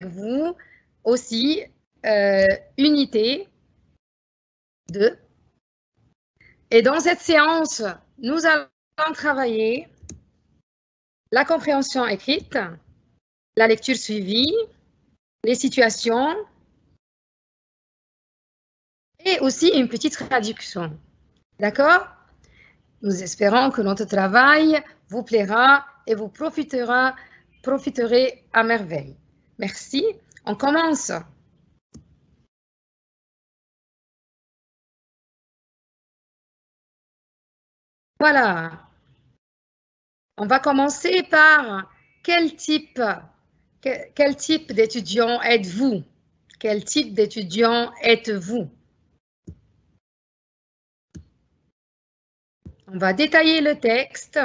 vous aussi unité 2. Et dans cette séance, nous allons travailler la compréhension écrite, la lecture suivie, les situations et aussi une petite traduction. D'accord? Nous espérons que notre travail vous plaira et vous profiterez à merveille. Merci. On commence. Voilà. On va commencer par quel type d'étudiant êtes-vous? Quel type d'étudiant êtes-vous? On va détailler le texte.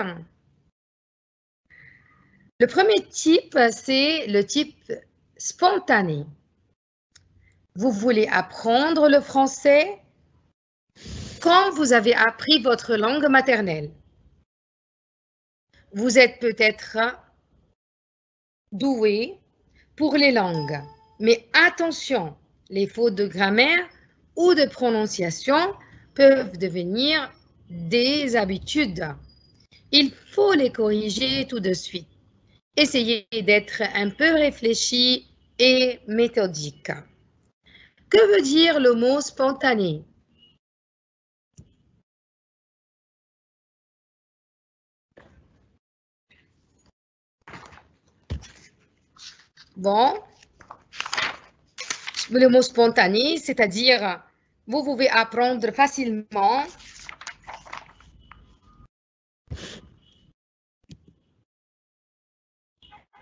Le premier type, c'est le type spontané. Vous voulez apprendre le français quand vous avez appris votre langue maternelle. Vous êtes peut-être doué pour les langues, mais attention, les fautes de grammaire ou de prononciation peuvent devenir des habitudes. Il faut les corriger tout de suite. Essayez d'être un peu réfléchi et méthodique. Que veut dire le mot spontané? Bon, le mot spontané, c'est-à-dire vous pouvez apprendre facilement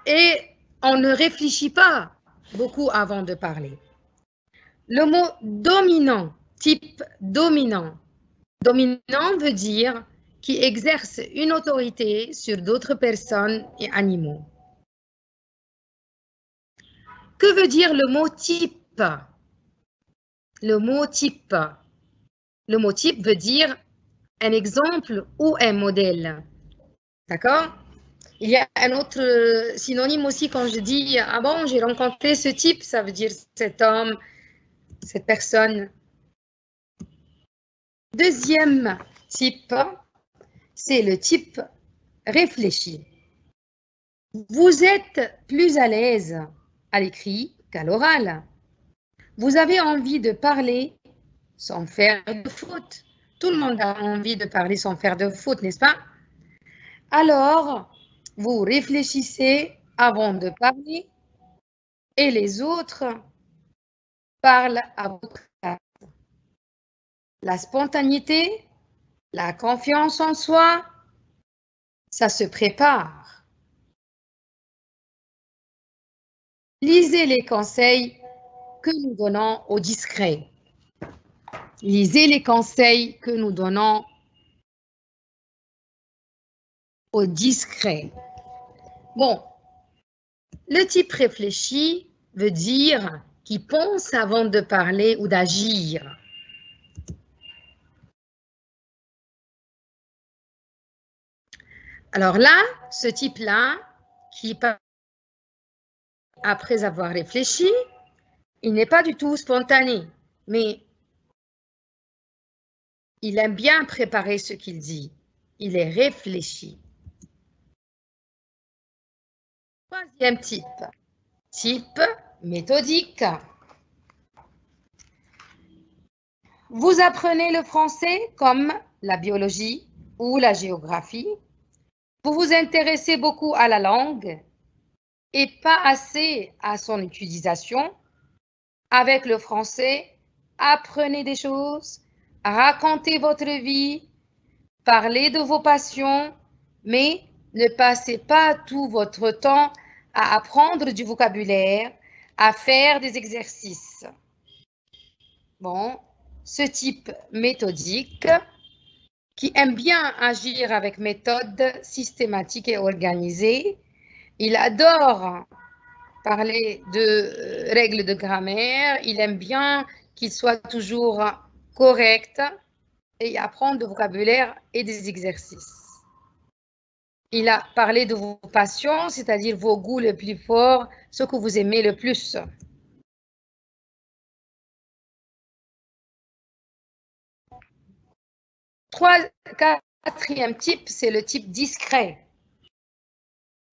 et on ne réfléchit pas beaucoup avant de parler. Le mot dominant, type dominant. Dominant veut dire qui exerce une autorité sur d'autres personnes et animaux. Que veut dire le mot type? Le mot type. Le mot type veut dire un exemple ou un modèle. D'accord? Il y a un autre synonyme aussi quand je dis « Ah bon, j'ai rencontré ce type », ça veut dire cet homme, cette personne. Deuxième type, c'est le type réfléchi. Vous êtes plus à l'aise à l'écrit qu'à l'oral. Vous avez envie de parler sans faire de faute. Tout le monde a envie de parler sans faire de faute, n'est-ce pas? Alors, vous réfléchissez avant de parler et les autres parlent à votre place. La spontanéité, la confiance en soi, ça se prépare. Lisez les conseils que nous donnons aux discrets. Lisez les conseils que nous donnons aux discrets. Bon, le type réfléchi veut dire qui pense avant de parler ou d'agir. Alors là, ce type-là, qui après avoir réfléchi, il n'est pas du tout spontané, mais il aime bien préparer ce qu'il dit. Il est réfléchi. Troisième type, type méthodique. Vous apprenez le français comme la biologie ou la géographie. Vous vous intéressez beaucoup à la langue et pas assez à son utilisation. Avec le français, apprenez des choses, racontez votre vie, parlez de vos passions, mais ne passez pas tout votre temps à apprendre du vocabulaire, à faire des exercices. Bon, ce type méthodique qui aime bien agir avec méthode systématique et organisée, il adore parler de règles de grammaire, il aime bien qu'il soit toujours correct et apprendre du vocabulaire et des exercices. Il a parlé de vos passions, c'est-à-dire vos goûts les plus forts, ce que vous aimez le plus. Quatrième type, c'est le type discret.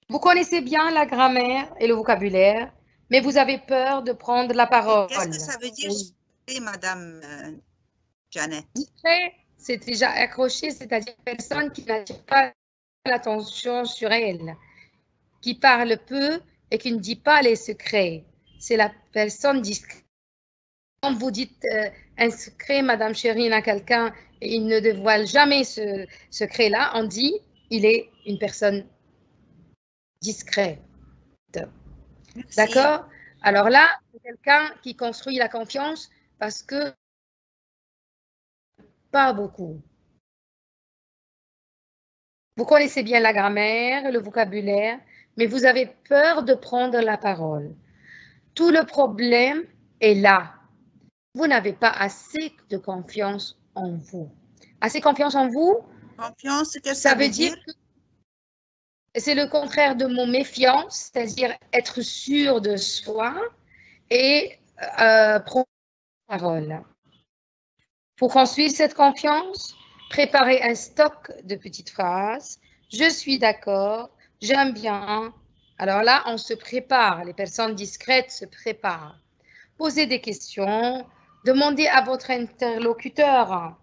Vous connaissez bien la grammaire et le vocabulaire, mais vous avez peur de prendre la parole. Qu'est-ce que ça veut dire, Madame Jeannette? Discret, c'est déjà accroché, c'est-à-dire une personne qui n'attire pas l'attention sur elle, qui parle peu et qui ne dit pas les secrets. C'est la personne discrète. Quand vous dites un secret, Madame Chérine, à quelqu'un et il ne dévoile jamais ce secret-là, on dit il est une personne discrète. D'accord? Alors là, c'est quelqu'un qui construit la confiance parce que pas beaucoup. Vous connaissez bien la grammaire, le vocabulaire, mais vous avez peur de prendre la parole. Tout le problème est là. Vous n'avez pas assez de confiance en vous. Assez confiance en vous? Confiance, qu'est-ce que ça veut dire? C'est le contraire de mon méfiance, c'est-à-dire être sûr de soi et prendre la parole. Pour construire cette confiance, préparez un stock de petites phrases. Je suis d'accord, j'aime bien. Alors là, on se prépare, les personnes discrètes se préparent. Posez des questions, demandez à votre interlocuteur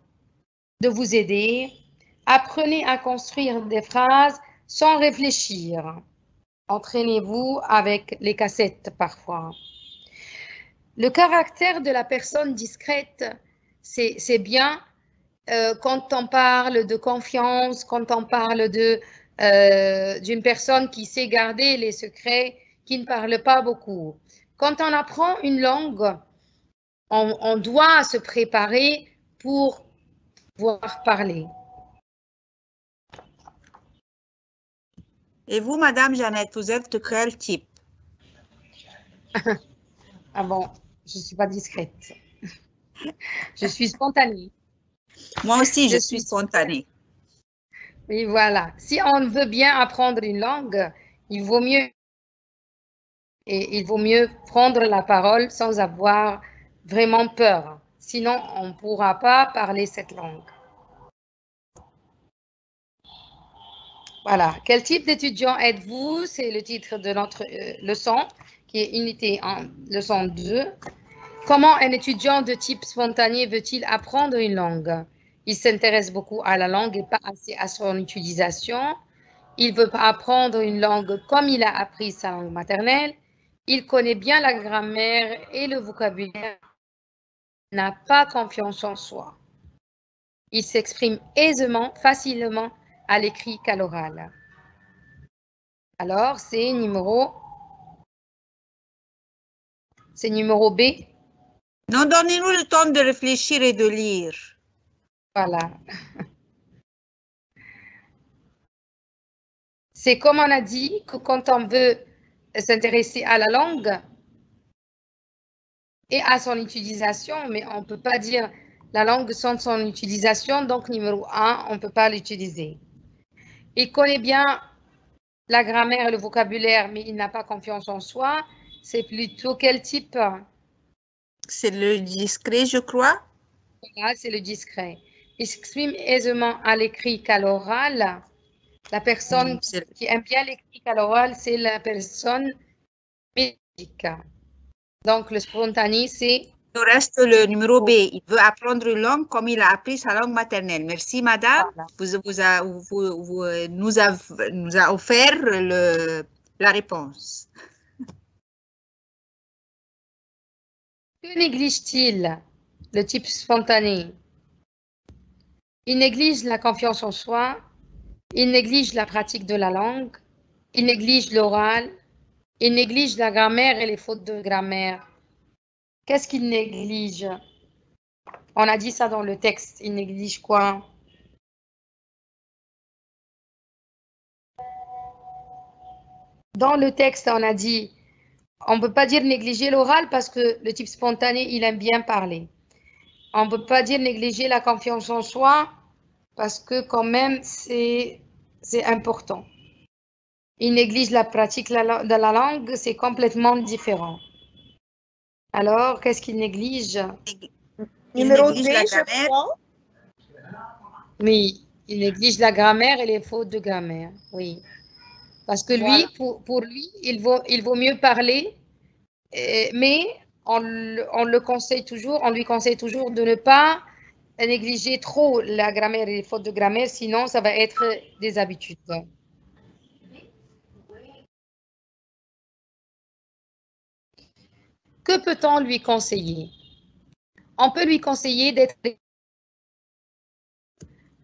de vous aider. Apprenez à construire des phrases sans réfléchir. Entraînez-vous avec les cassettes parfois. Le caractère de la personne discrète, c'est bien quand on parle de confiance, quand on parle d'une personne qui sait garder les secrets, qui ne parle pas beaucoup. Quand on apprend une langue, on doit se préparer pour pouvoir parler. Et vous, Madame Jeannette, vous êtes de quel type? Ah bon, je ne suis pas discrète. Je suis spontanée. Moi aussi, je suis spontanée. Oui, voilà. Si on veut bien apprendre une langue, il vaut mieux prendre la parole sans avoir vraiment peur. Sinon, on ne pourra pas parler cette langue. Voilà. Quel type d'étudiant êtes-vous? C'est le titre de notre leçon, qui est unité en leçon 2. Comment un étudiant de type spontané veut-il apprendre une langue? Il s'intéresse beaucoup à la langue et pas assez à son utilisation. Il veut apprendre une langue comme il a appris sa langue maternelle. Il connaît bien la grammaire et le vocabulaire. Il n'a pas confiance en soi. Il s'exprime aisément, facilement à l'écrit qu'à l'oral. Alors, c'est numéro B. Non, donnez-nous le temps de réfléchir et de lire. Voilà. C'est comme on a dit que quand on veut s'intéresser à la langue et à son utilisation, mais on ne peut pas dire la langue sans son utilisation, donc numéro 1, on ne peut pas l'utiliser. Il connaît bien la grammaire et le vocabulaire, mais il n'a pas confiance en soi. C'est plutôt quel type? C'est le discret, je crois. Voilà, c'est le discret. Il s'exprime aisément à l'écrit qu'à l'oral. La personne qui aime bien l'écrit qu'à l'oral, c'est la personne médique. Donc, le spontané, c'est... Il nous reste le numéro B. Il veut apprendre une langue comme il a appris sa langue maternelle. Merci, madame. Voilà. Vous nous a offert la réponse. Que néglige-t-il, le type spontané? Il néglige la confiance en soi, il néglige la pratique de la langue, il néglige l'oral, il néglige la grammaire et les fautes de grammaire. Qu'est-ce qu'il néglige? On a dit ça dans le texte. Il néglige quoi? Dans le texte, on a dit, on ne peut pas dire négliger l'oral parce que le type spontané, il aime bien parler. On ne peut pas dire négliger la confiance en soi parce que quand même, c'est important. Il néglige la pratique de la langue, c'est complètement différent. Alors, qu'est-ce qu'il néglige? Numéro D, la je grammaire. crois. Oui, il néglige la grammaire et les fautes de grammaire, oui. Parce que lui, Voilà. pour lui, il vaut mieux parler, mais on le conseille toujours, on lui conseille toujours de ne pas négliger trop la grammaire et les fautes de grammaire, sinon ça va être des habitudes. Que peut-on lui conseiller? On peut lui conseiller d'être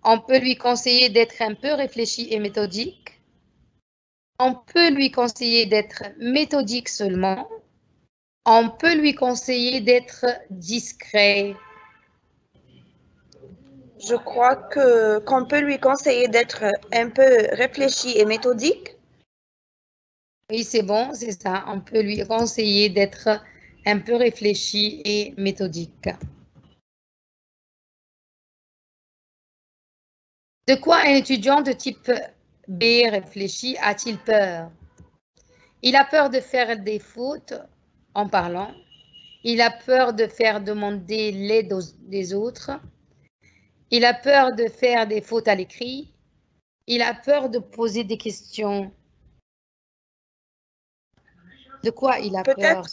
un peu réfléchi et méthodique. On peut lui conseiller d'être méthodique seulement. On peut lui conseiller d'être discret. Je crois qu'on peut lui conseiller d'être un peu réfléchi et méthodique. Oui, c'est bon, c'est ça. On peut lui conseiller d'être un peu réfléchi et méthodique. De quoi un étudiant de type B réfléchi a-t-il peur? Il a peur de faire des fautes en parlant. Il a peur de faire demander l'aide des autres. Il a peur de faire des fautes à l'écrit. Il a peur de poser des questions. De quoi il a peur?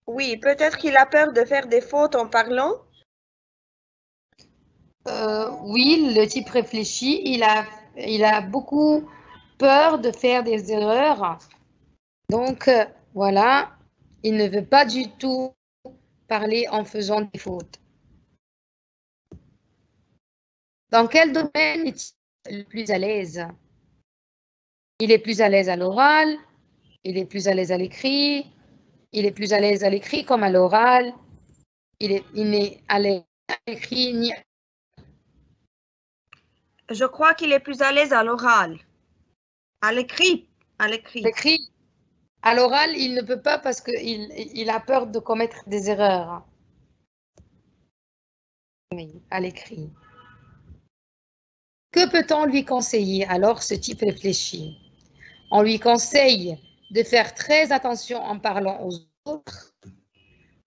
Oui, peut-être qu'il a peur de faire des fautes en parlant. Oui, le type réfléchi, il a beaucoup peur de faire des erreurs. Donc, voilà, il ne veut pas du tout parler en faisant des fautes. Dans quel domaine est-il le plus à l'aise? Il est plus à l'aise à l'oral, il est plus à l'aise à l'écrit, il est plus à l'aise à l'écrit comme à l'oral, il n'est à l'aise à l'écrit ni. Je crois qu'il est plus à l'aise à l'oral. À l'écrit. À l'écrit. L'écrit. À l'oral, il ne peut pas parce qu'il a peur de commettre des erreurs. Oui, à l'écrit. Que peut-on lui conseiller? Alors, ce type réfléchit. On lui conseille de faire très attention en parlant aux autres.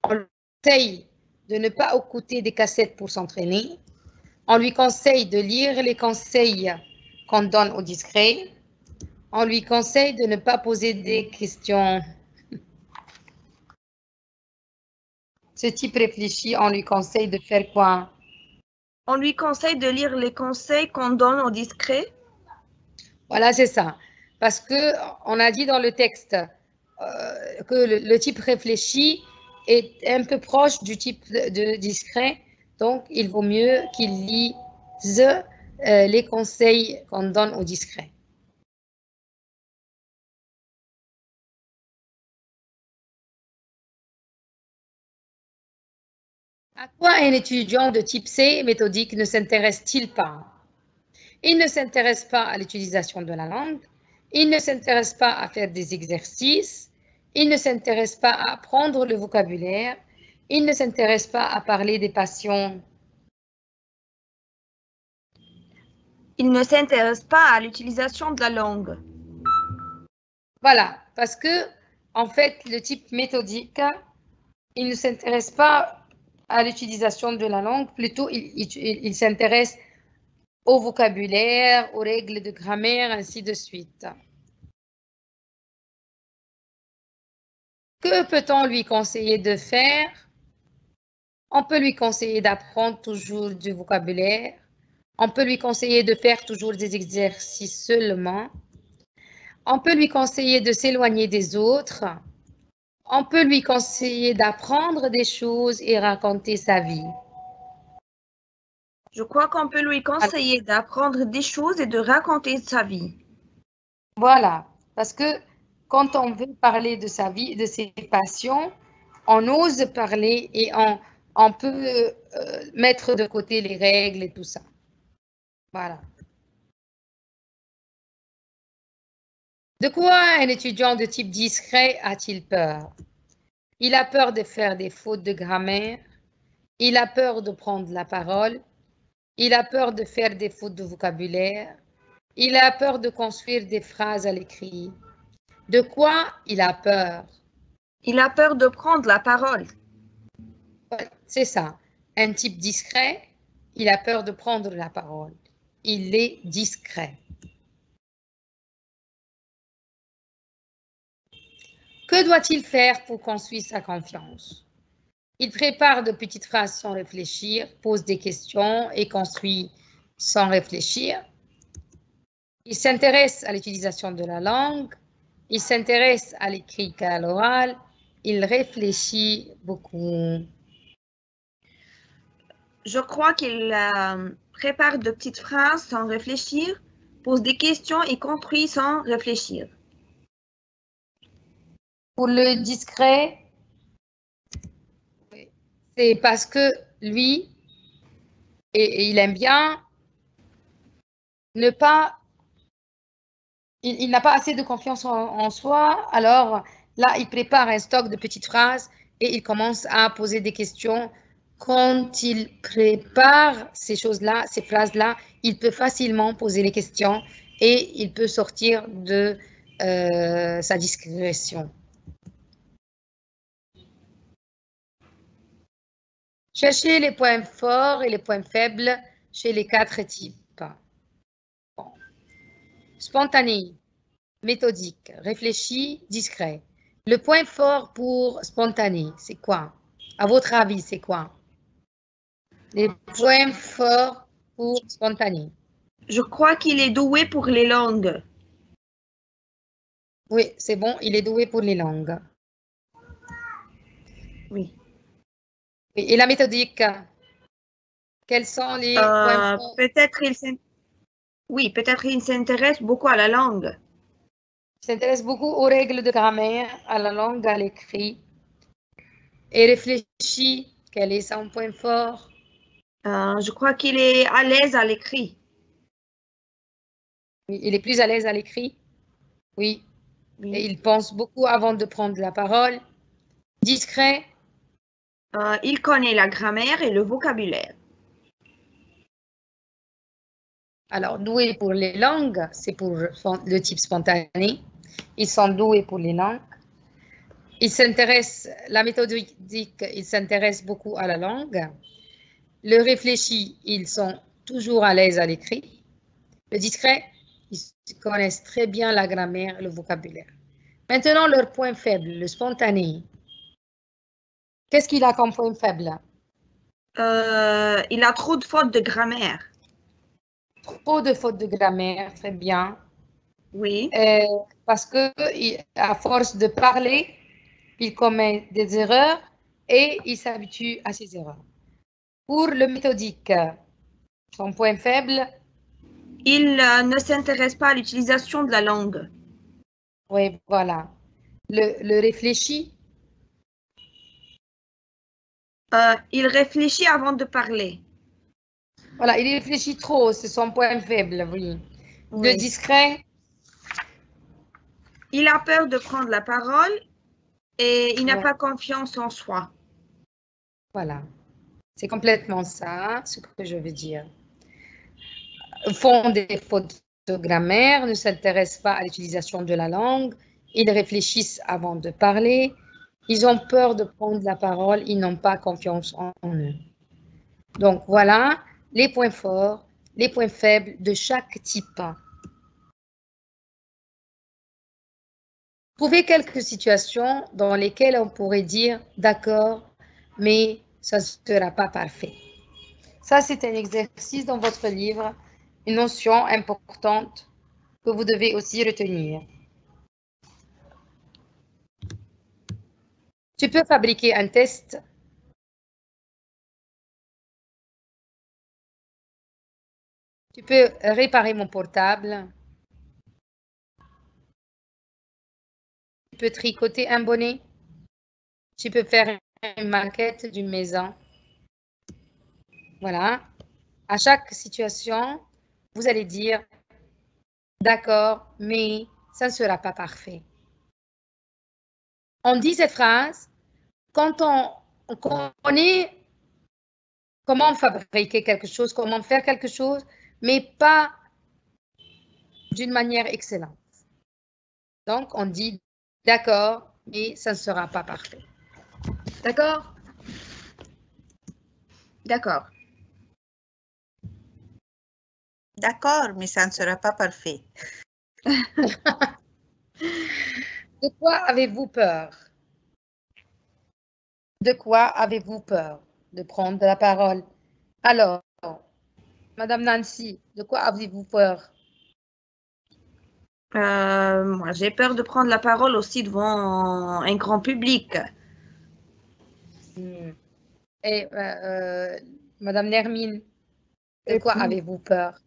On lui conseille de ne pas écouter des cassettes pour s'entraîner. On lui conseille de lire les conseils qu'on donne aux discrets. On lui conseille de ne pas poser des questions. Ce type réfléchit, on lui conseille de faire quoi? On lui conseille de lire les conseils qu'on donne aux discrets. Voilà, c'est ça. Parce que on a dit dans le texte que le type réfléchi est un peu proche du type de discret. Donc, il vaut mieux qu'il lise les conseils qu'on donne aux discrets. À quoi un étudiant de type C méthodique ne s'intéresse-t-il pas? Il ne s'intéresse pas à l'utilisation de la langue, il ne s'intéresse pas à faire des exercices, il ne s'intéresse pas à apprendre le vocabulaire, il ne s'intéresse pas à parler des passions. Il ne s'intéresse pas à l'utilisation de la langue. Voilà, parce que, en fait, le type méthodique, il ne s'intéresse pas à l'utilisation de la langue, plutôt il s'intéresse au vocabulaire, aux règles de grammaire, ainsi de suite. Que peut-on lui conseiller de faire? On peut lui conseiller d'apprendre toujours du vocabulaire. On peut lui conseiller de faire toujours des exercices seulement. On peut lui conseiller de s'éloigner des autres. On peut lui conseiller d'apprendre des choses et raconter sa vie. Je crois qu'on peut lui conseiller d'apprendre des choses et de raconter sa vie. Voilà, parce que quand on veut parler de sa vie, de ses passions, on ose parler et on peut mettre de côté les règles et tout ça. Voilà. De quoi un étudiant de type discret a-t-il peur? Il a peur de faire des fautes de grammaire. Il a peur de prendre la parole. Il a peur de faire des fautes de vocabulaire. Il a peur de construire des phrases à l'écrit. De quoi il a peur? Il a peur de prendre la parole. C'est ça. Un type discret, il a peur de prendre la parole. Il est discret. Que doit-il faire pour construire sa confiance? Il prépare de petites phrases sans réfléchir, pose des questions et construit sans réfléchir. Il s'intéresse à l'utilisation de la langue. Il s'intéresse à l'écrit qu'à l'oral. Il réfléchit beaucoup. Je crois qu'il prépare de petites phrases sans réfléchir, pose des questions et construit sans réfléchir. Pour le discret, c'est parce que lui, et il aime bien ne pas, il n'a pas assez de confiance en soi, alors là, il prépare un stock de petites phrases et il commence à poser des questions. Quand il prépare ces choses-là, ces phrases-là, il peut facilement poser les questions et il peut sortir de sa discrétion. Cherchez les points forts et les points faibles chez les 4 types. Bon. Spontané, méthodique, réfléchi, discret. Le point fort pour spontané, c'est quoi? À votre avis, c'est quoi? Les points forts pour spontané. Je crois qu'il est doué pour les langues. Oui, c'est bon, il est doué pour les langues. Oui. Et la méthodique? Quels sont les points forts? Peut-être il s'intéresse beaucoup à la langue. Il s'intéresse beaucoup aux règles de grammaire, à la langue, à l'écrit. Et réfléchit, quel est son point fort? Je crois qu'il est à l'aise à l'écrit. Il est plus à l'aise à l'écrit? Oui. Et il pense beaucoup avant de prendre la parole. Discret? Il connaît la grammaire et le vocabulaire. Alors, doué pour les langues, c'est pour le type spontané. Ils sont doués pour les langues. La méthodique, ils s'intéressent beaucoup à la langue. Le réfléchi, ils sont toujours à l'aise à l'écrit. Le discret, ils connaissent très bien la grammaire et le vocabulaire. Maintenant, leur point faible, le spontané. Qu'est-ce qu'il a comme point faible? Il a trop de fautes de grammaire. Trop de fautes de grammaire, très bien. Oui. Parce que à force de parler, il commet des erreurs et il s'habitue à ces erreurs. Pour le méthodique, son point faible? Il ne s'intéresse pas à l'utilisation de la langue. Oui, voilà. Le réfléchi? Il réfléchit avant de parler. Voilà, il réfléchit trop, c'est son point faible, oui. Le discret? Il a peur de prendre la parole et il n'a pas confiance en soi. Voilà, c'est complètement ça, ce que je veux dire. Font des fautes de grammaire, ne s'intéressent pas à l'utilisation de la langue, ils réfléchissent avant de parler, ils ont peur de prendre la parole, ils n'ont pas confiance en eux. Donc voilà les points forts, les points faibles de chaque type. Trouvez quelques situations dans lesquelles on pourrait dire d'accord, mais ça ne sera pas parfait. Ça, c'est un exercice dans votre livre, une notion importante que vous devez aussi retenir. Tu peux fabriquer un test. Tu peux réparer mon portable. Tu peux tricoter un bonnet. Tu peux faire une maquette d'une maison. Voilà. À chaque situation, vous allez dire d'accord, mais ça ne sera pas parfait. On dit cette phrase quand on connaît comment fabriquer quelque chose, comment faire quelque chose, mais pas d'une manière excellente. Donc, on dit d'accord, mais ça ne sera pas parfait. D'accord? D'accord. D'accord, mais ça ne sera pas parfait. De quoi avez-vous peur? De quoi avez-vous peur de prendre la parole? Alors, Madame Nancy, de quoi avez-vous peur? Moi, j'ai peur de prendre la parole aussi devant un grand public. Et Madame Nermine, de Et quoi puis, avez-vous peur?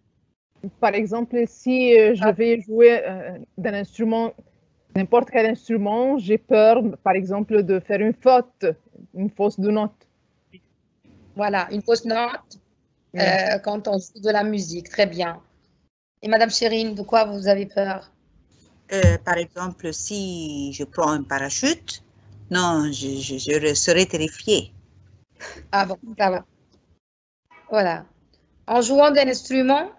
par exemple, si je vais jouer d'un instrument, n'importe quel instrument, j'ai peur, par exemple, de faire une faute, une fausse de note. Voilà, une fausse note quand on joue de la musique. Très bien. Et Madame Chérine, de quoi vous avez peur? Par exemple, si je prends un parachute, non, je serais terrifiée. Ah bon, ça va. Voilà. En jouant d'un instrument,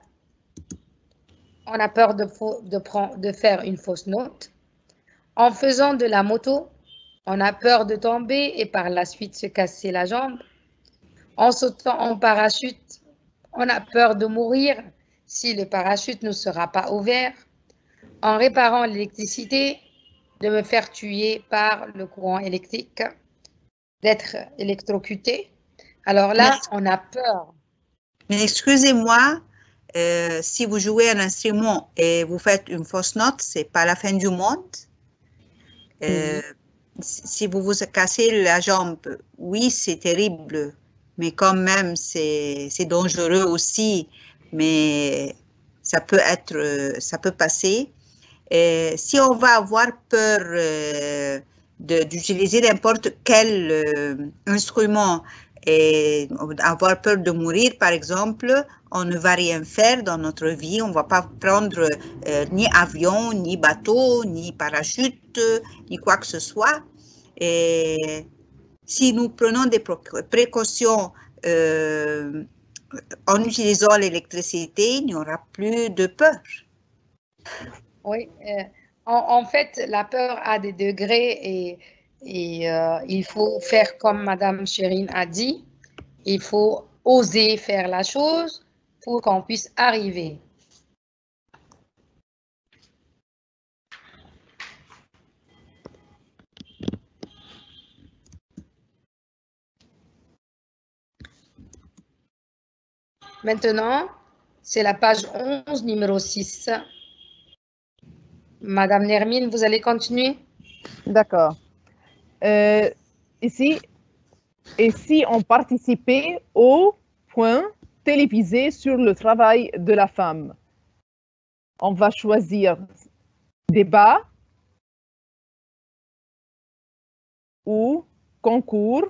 on a peur de faire une fausse note. En faisant de la moto, on a peur de tomber et par la suite se casser la jambe. En sautant en parachute, on a peur de mourir si le parachute ne sera pas ouvert. En réparant l'électricité, de me faire tuer par le courant électrique, d'être électrocuté. Alors là, on a peur. Mais excusez-moi, si vous jouez un instrument et vous faites une fausse note, c'est pas la fin du monde. Si vous vous cassez la jambe, oui, c'est terrible, mais quand même, c'est dangereux aussi, mais ça peut passer. Si on va avoir peur d'utiliser n'importe quel instrument et avoir peur de mourir, par exemple, on ne va rien faire dans notre vie. On ne va pas prendre ni avion, ni bateau, ni parachute, ni quoi que ce soit. Et si nous prenons des précautions en utilisant l'électricité, il n'y aura plus de peur. Oui, en fait, la peur a des degrés et il faut faire comme Madame Chérine a dit, il faut oser faire la chose pour qu'on puisse arriver. Maintenant, c'est la page 11, numéro 6. Madame Nermine, vous allez continuer? D'accord. Ici, et si on participait au point télévisé sur le travail de la femme? On va choisir débat ou concours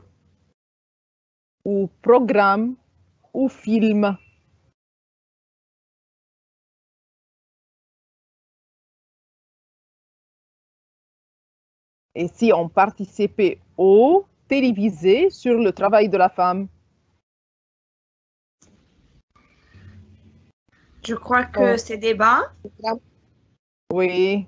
ou programme ou film. Et si on participait au télévisé sur le travail de la femme? Je crois que c'est débat. Oui.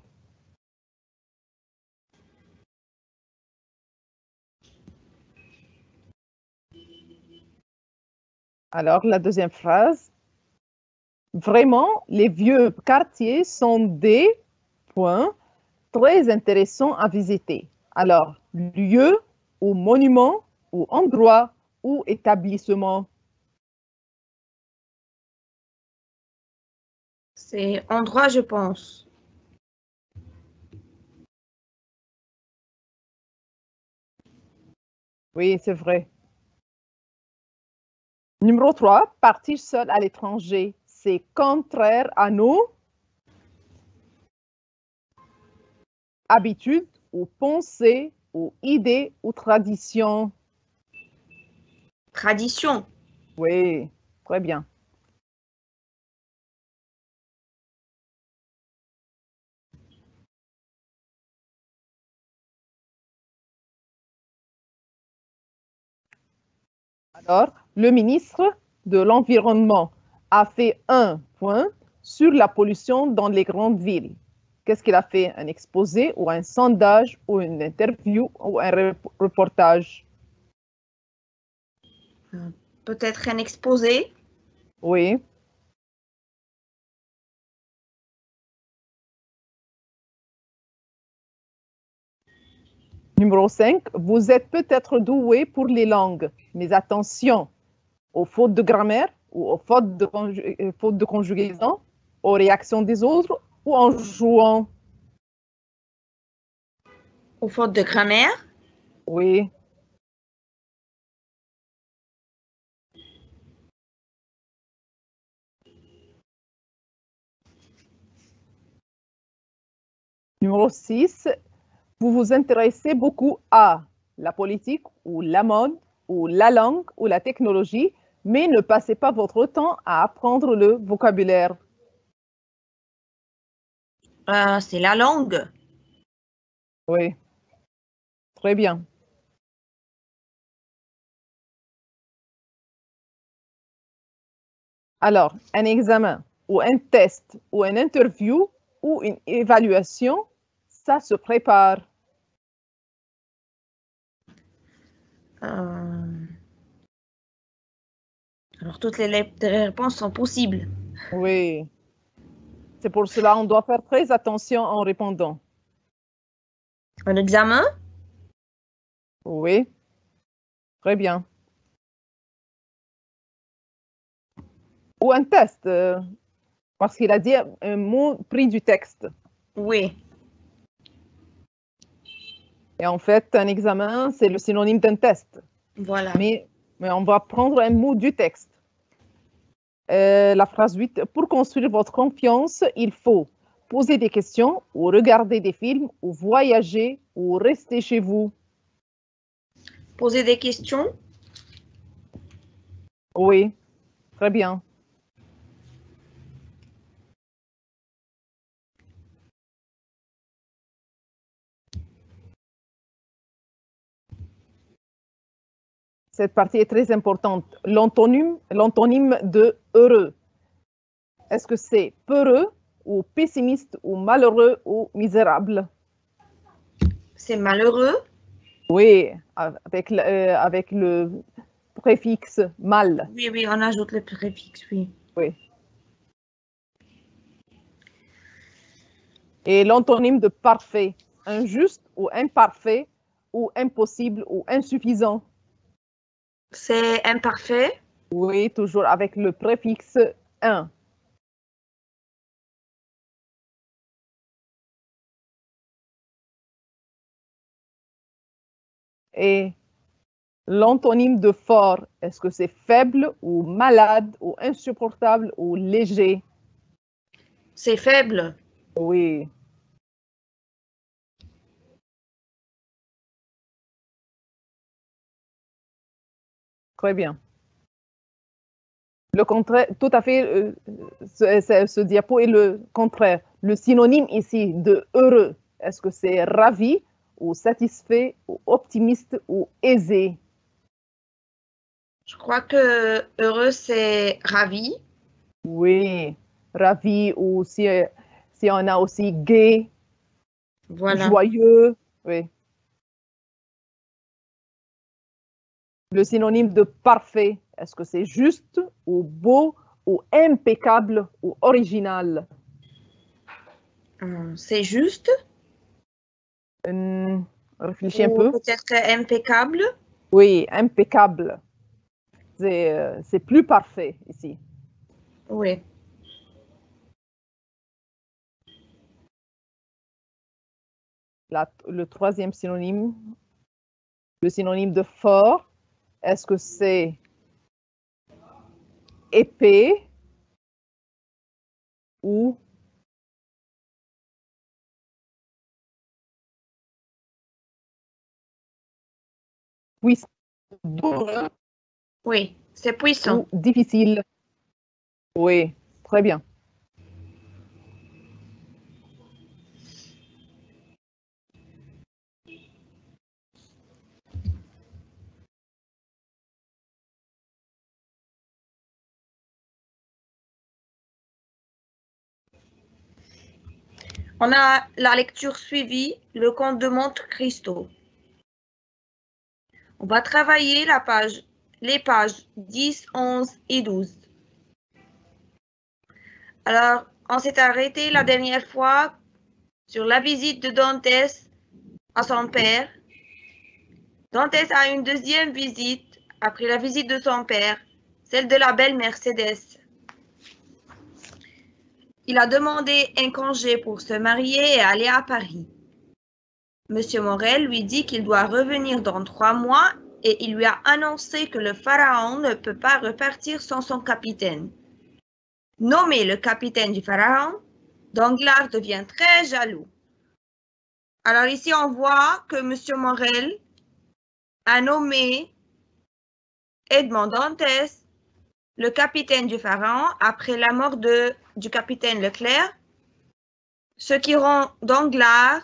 Alors, la deuxième phrase. Vraiment, les vieux quartiers sont des points très intéressants à visiter. Alors, lieu ou monument ou endroit ou établissement? C'est endroit, je pense. Oui, c'est vrai. Numéro 3, partir seul à l'étranger, c'est contraire à nos habitudes ou pensées ou idées ou traditions. Tradition. Oui, très bien. Alors, le ministre de l'Environnement a fait un point sur la pollution dans les grandes villes. Qu'est-ce qu'il a fait? Un exposé ou un sondage ou une interview ou un reportage? Peut-être un exposé. Oui. Numéro 5, vous êtes peut-être doué pour les langues, mais attention aux fautes de grammaire ou aux fautes de conjugaison, aux réactions des autres ou en jouant. Aux fautes de grammaire. Oui. Numéro 6, vous vous intéressez beaucoup à la politique ou la mode ou la langue ou la technologie, mais ne passez pas votre temps à apprendre le vocabulaire. C'est la langue. Oui, très bien. Alors, un examen ou un test ou une interview ou une évaluation, ça se prépare. Alors, toutes les réponses sont possibles. Oui. C'est pour cela qu'on doit faire très attention en répondant. Un examen? Oui. Très bien. Ou un test, parce qu'il a dit un mot pris du texte. Oui. Et en fait, un examen, c'est le synonyme d'un test. Voilà. Mais on va prendre un mot du texte. La phrase 8, pour construire votre confiance, il faut poser des questions ou regarder des films ou voyager ou rester chez vous. Poser des questions? Oui, très bien. Cette partie est très importante. L'antonyme de heureux. Est-ce que c'est peureux ou pessimiste ou malheureux ou misérable? C'est malheureux? Oui, avec le préfixe mal. Oui, oui, on ajoute le préfixe, oui. Oui. Et l'antonyme de parfait, injuste ou imparfait ou impossible ou insuffisant. C'est imparfait? Oui, toujours avec le préfixe un. Et l'antonyme de fort, est-ce que c'est faible ou malade ou insupportable ou léger? C'est faible? Oui. Très bien. Le contraire, tout à fait, ce diapo est le contraire. Le synonyme ici de heureux, est-ce que c'est ravi ou satisfait ou optimiste ou aisé? Je crois que heureux, c'est ravi. Oui, ravi ou si on a aussi gai, Voilà. joyeux, oui. Le synonyme de parfait, est-ce que c'est juste ou beau ou impeccable ou original? C'est juste? Réfléchis un Ou peu. peut-être impeccable? Oui, impeccable. C'est plus parfait ici. Oui. Le troisième synonyme, le synonyme de fort, est-ce que c'est épais ou puissant Oui, c'est puissant. ou difficile? Oui, très bien. On a la lecture suivie, le conte de Monte Cristo. On va travailler les pages 10, 11 et 12. Alors, on s'est arrêté la dernière fois sur la visite de Dantès à son père. Dantès a une deuxième visite après la visite de son père, celle de la belle Mercédès. Il a demandé un congé pour se marier et aller à Paris. Monsieur Morel lui dit qu'il doit revenir dans 3 mois et il lui a annoncé que le pharaon ne peut pas repartir sans son capitaine. Nommé le capitaine du pharaon, Danglars devient très jaloux. Alors ici, on voit que Monsieur Morel a nommé Edmond Dantès le capitaine du pharaon après la mort du capitaine Leclerc, ce qui rend Danglars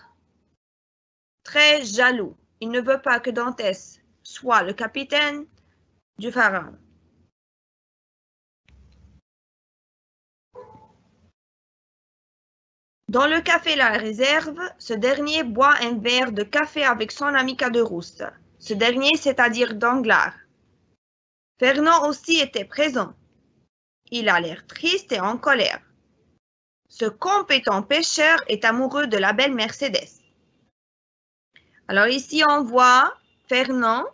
très jaloux. Il ne veut pas que Dantès soit le capitaine du pharaon. Dans le café La Réserve, ce dernier boit un verre de café avec son ami Caderousse. Ce dernier, c'est-à-dire Danglars. Fernand aussi était présent. Il a l'air triste et en colère. Ce compétent pêcheur est amoureux de la belle Mercédès. Alors ici, on voit Fernand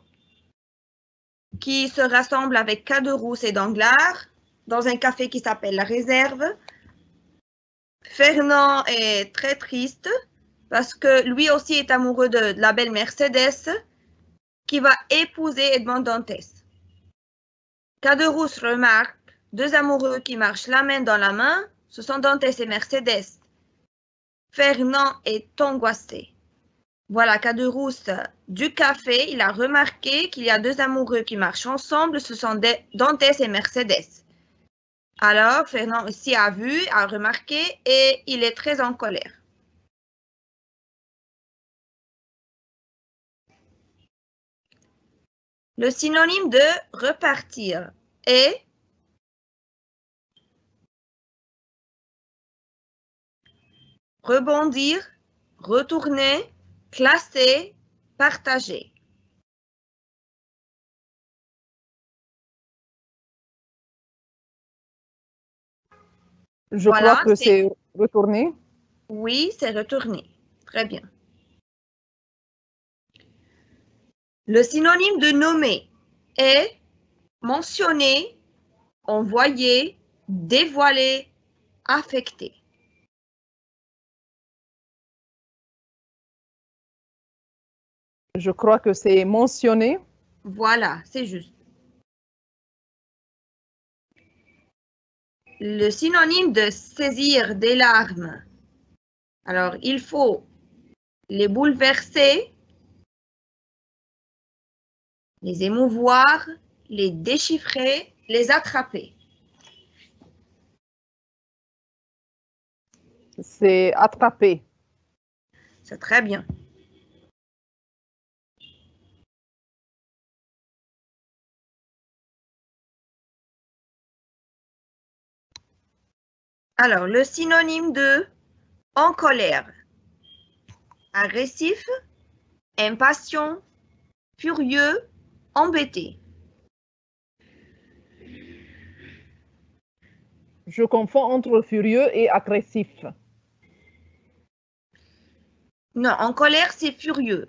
qui se rassemble avec Caderousse et Danglars dans un café qui s'appelle La Réserve. Fernand est très triste parce que lui aussi est amoureux de la belle Mercédès qui va épouser Edmond Dantès. Caderousse remarque 2 amoureux qui marchent la main dans la main, ce sont Dantès et Mercédès. Fernand est angoissé. Voilà, Caderousse du café, il a remarqué qu'il y a 2 amoureux qui marchent ensemble, ce sont Dantès et Mercédès. Alors, Fernand aussi a vu, a remarqué et il est très en colère. Le synonyme de repartir est rebondir, retourner, classer, partager. Je Voilà, crois que c'est retourné. Oui, c'est retourner. Très bien. Le synonyme de nommer est mentionner, envoyer, dévoiler, affecter. Je crois que c'est mentionné. Voilà, c'est juste. Le synonyme de saisir des larmes. Alors, il faut les bouleverser, les émouvoir, les déchiffrer, les attraper. C'est attraper. C'est très bien. Alors, le synonyme de en colère. Agressif, impatient, furieux, embêté. Je confonds entre furieux et agressif. Non, en colère, c'est furieux.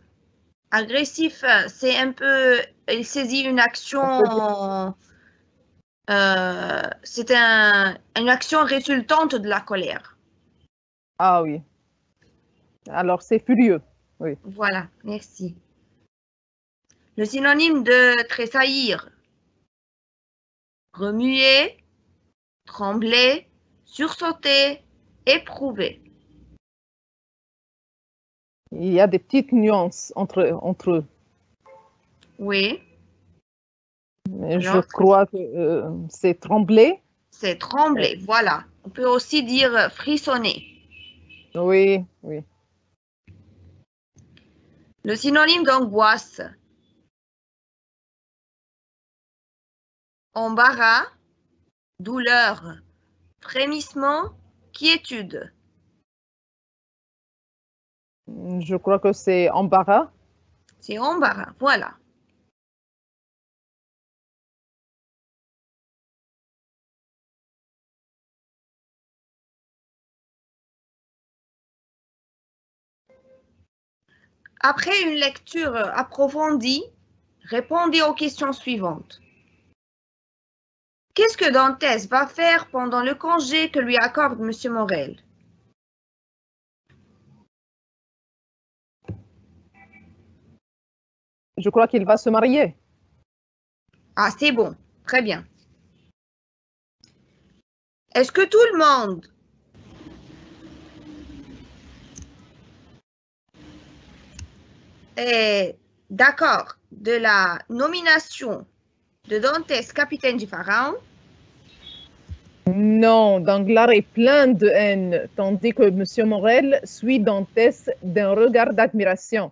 Agressif, c'est un peu, il saisit une action, c'est une action résultante de la colère. Ah oui. Alors, c'est furieux. Oui. Voilà, merci. Le synonyme de tressaillir. Remuer, trembler, sursauter, éprouver. Il y a des petites nuances entre eux. Oui. Mais Alors, je crois que c'est trembler. C'est trembler, voilà. On peut aussi dire frissonner. Oui, oui. Le synonyme d'angoisse. Embarras, douleur, frémissement, quiétude. Je crois que c'est embarras. C'est embarras, voilà. Après une lecture approfondie, répondez aux questions suivantes. Qu'est-ce que Dantès va faire pendant le congé que lui accorde M. Morel? Je crois qu'il va se marier. Ah, c'est bon, très bien. Est-ce que tout le monde est d'accord de la nomination de Dantès capitaine du Pharaon? Non, Danglars est plein de haine, tandis que M. Morel suit Dantès d'un regard d'admiration.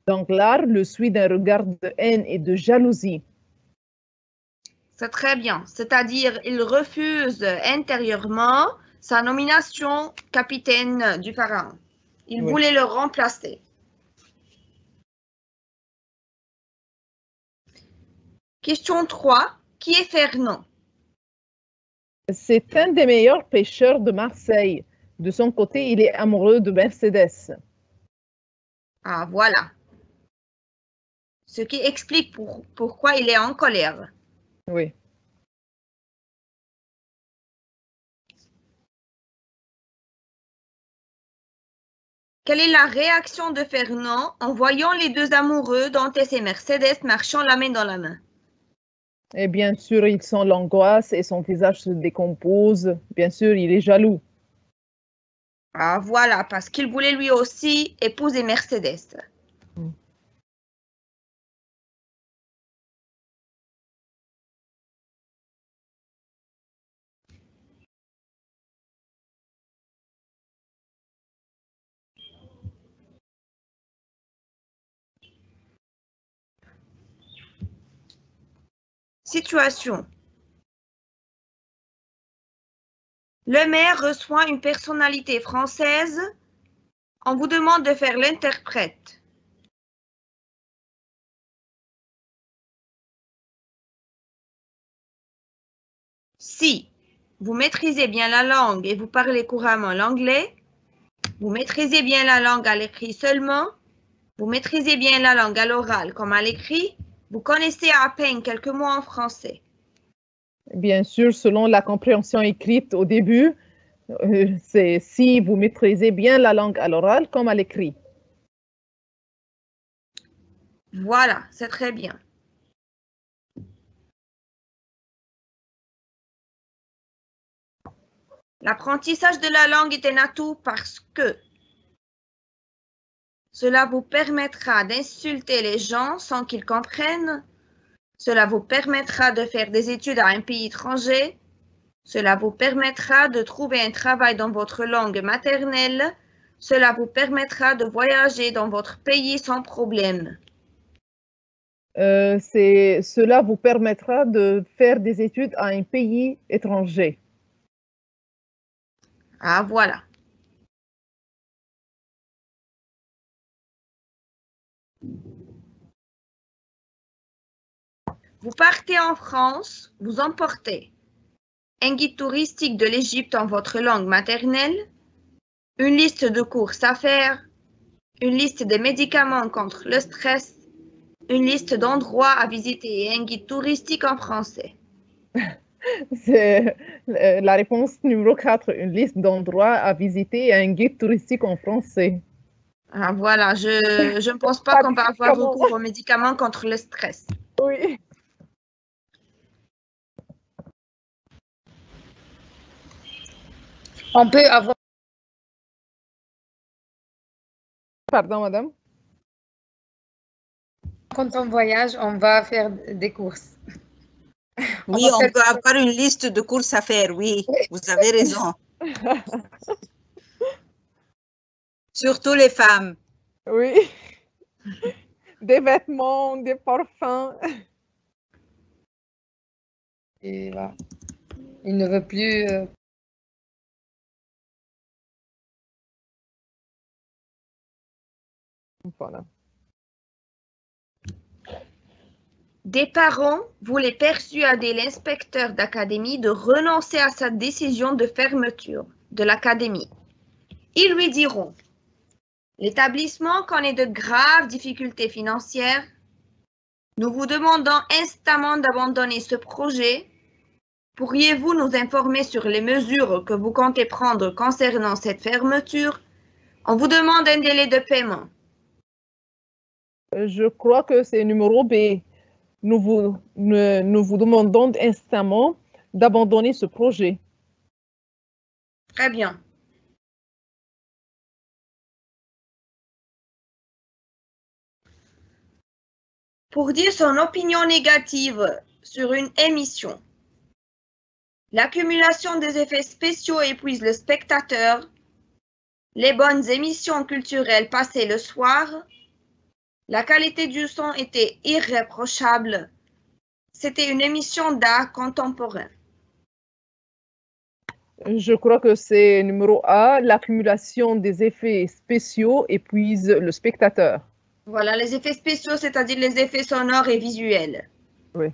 Danglars le suit d'un regard de haine et de jalousie. C'est très bien, c'est-à-dire il refuse intérieurement sa nomination capitaine du Pharaon. Il Oui. voulait le remplacer. Question 3. Qui est Fernand? C'est un des meilleurs pêcheurs de Marseille. De son côté, il est amoureux de Mercedes. Ah, voilà. Ce qui explique pourquoi il est en colère. Oui. Quelle est la réaction de Fernand en voyant les deux amoureux, Dantès et Mercedes, marchant la main dans la main? Et bien sûr, il sent l'angoisse et son visage se décompose. Bien sûr, il est jaloux. Ah, voilà, parce qu'il voulait lui aussi épouser Mercedes. Situation. Le maire reçoit une personnalité française. On vous demande de faire l'interprète. Si vous maîtrisez bien la langue et vous parlez couramment l'anglais, vous maîtrisez bien la langue à l'écrit seulement, vous maîtrisez bien la langue à l'oral comme à l'écrit, vous connaissez à peine quelques mots en français. Bien sûr, selon la compréhension écrite au début, c'est si vous maîtrisez bien la langue à l'oral comme à l'écrit. Voilà, c'est très bien. L'apprentissage de la langue est un atout parce que cela vous permettra d'insulter les gens sans qu'ils comprennent. Cela vous permettra de faire des études à un pays étranger. Cela vous permettra de trouver un travail dans votre langue maternelle. Cela vous permettra de voyager dans votre pays sans problème. Cela vous permettra de faire des études à un pays étranger. Ah, voilà. Vous partez en France, vous emportez un guide touristique de l'Égypte en votre langue maternelle, une liste de courses à faire, une liste des médicaments contre le stress, une liste d'endroits à visiter et un guide touristique en français. C'est la réponse numéro 4, une liste d'endroits à visiter et un guide touristique en français. Ah, voilà, je ne pense pas qu'on va avoir recours aux médicaments contre le stress. Oui. On peut avoir... Pardon, madame? Quand on voyage, on va faire des courses. Oui, on peut avoir une liste de courses à faire, oui, vous avez raison. Surtout les femmes. Oui. Des vêtements, des parfums. Et voilà. Il ne veut plus Voilà. Des parents voulaient persuader l'inspecteur d'académie de renoncer à sa décision de fermeture de l'académie. Ils lui diront: l'établissement connaît de graves difficultés financières. Nous vous demandons instamment d'abandonner ce projet. Pourriez-vous nous informer sur les mesures que vous comptez prendre concernant cette fermeture? On vous demande un délai de paiement. Je crois que c'est numéro B. Nous vous demandons instamment d'abandonner ce projet. Très bien. Pour dire son opinion négative sur une émission, l'accumulation des effets spéciaux épuise le spectateur. Les bonnes émissions culturelles passées le soir. La qualité du son était irréprochable. C'était une émission d'art contemporain. Je crois que c'est numéro A. L'accumulation des effets spéciaux épuise le spectateur. Voilà, les effets spéciaux, c'est-à-dire les effets sonores et visuels. Oui.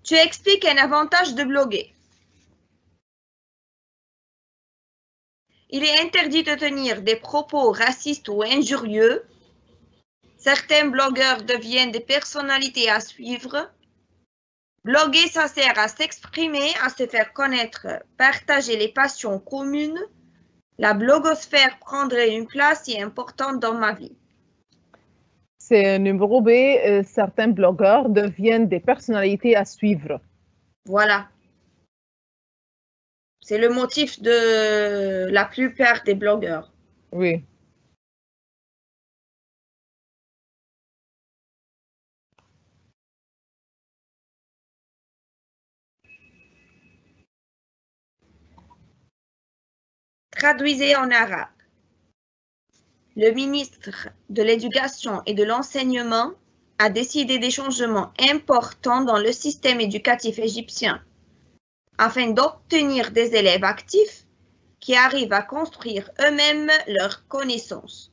Tu expliques un avantage de bloguer. Il est interdit de tenir des propos racistes ou injurieux. Certains blogueurs deviennent des personnalités à suivre. Bloguer, ça sert à s'exprimer, à se faire connaître, partager les passions communes. La blogosphère prendrait une place si importante dans ma vie. C'est numéro B. Certains blogueurs deviennent des personnalités à suivre. Voilà. C'est le motif de la plupart des blogueurs. Oui. Traduisez en arabe. Le ministre de l'Éducation et de l'Enseignement a décidé des changements importants dans le système éducatif égyptien afin d'obtenir des élèves actifs qui arrivent à construire eux-mêmes leurs connaissances.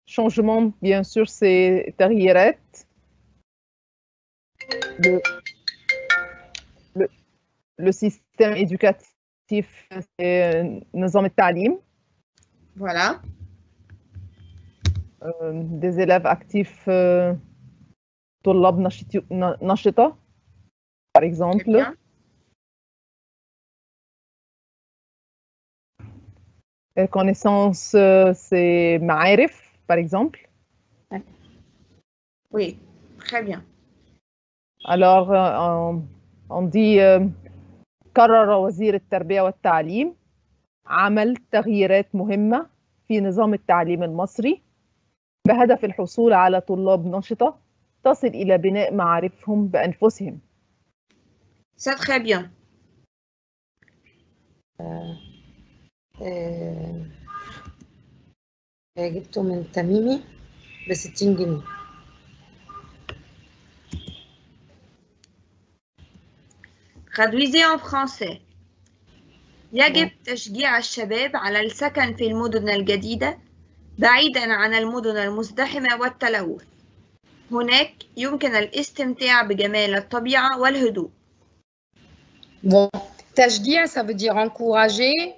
Changement, bien sûr, c'est تغييرات. Le système éducatif, c'est نظام التعليم. Voilà. Des élèves actifs, طلاب نشطة, par exemple. Connaissance, c'est معارف, par exemple. Oui, très bien. Alors, on dit قرر وزير التربية والتعليم عمل تغييرات مهمة في نظام التعليم المصري بهدف الحصول على طلاب نشطة تصل إلى بناء معارفهم بأنفسهم. C'est très bien. جبته من تميمي ب60 جنيه. Traduisez en français. يجب تشجيع الشباب على السكن في المدن الجديدة بعيداً عن المدن المزدحمة والتلوث. هناك يمكن الاستمتاع بجمال الطبيعة والهدوء. Bon, تشجيع, ça veut dire encourager.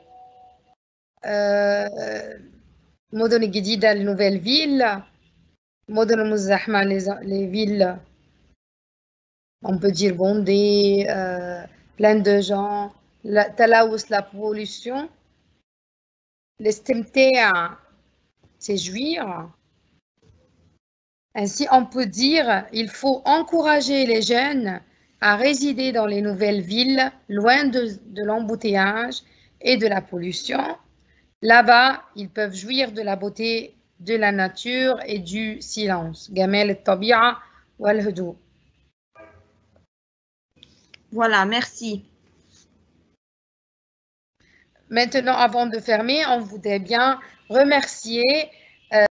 مدن الجديدة, les nouvelles villes. مدن المزدحمة, les villes, on peut dire bondées, plein de gens. التلوث, la pollution. الاستمتاع, c'est jouir. Ainsi, on peut dire il faut encourager les jeunes à résider dans les nouvelles villes, loin de l'embouteillage et de la pollution. Là-bas, ils peuvent jouir de la beauté de la nature et du silence. جمال الطبيعة والهدوء. Voilà, merci. Maintenant, avant de fermer, on voudrait bien remercier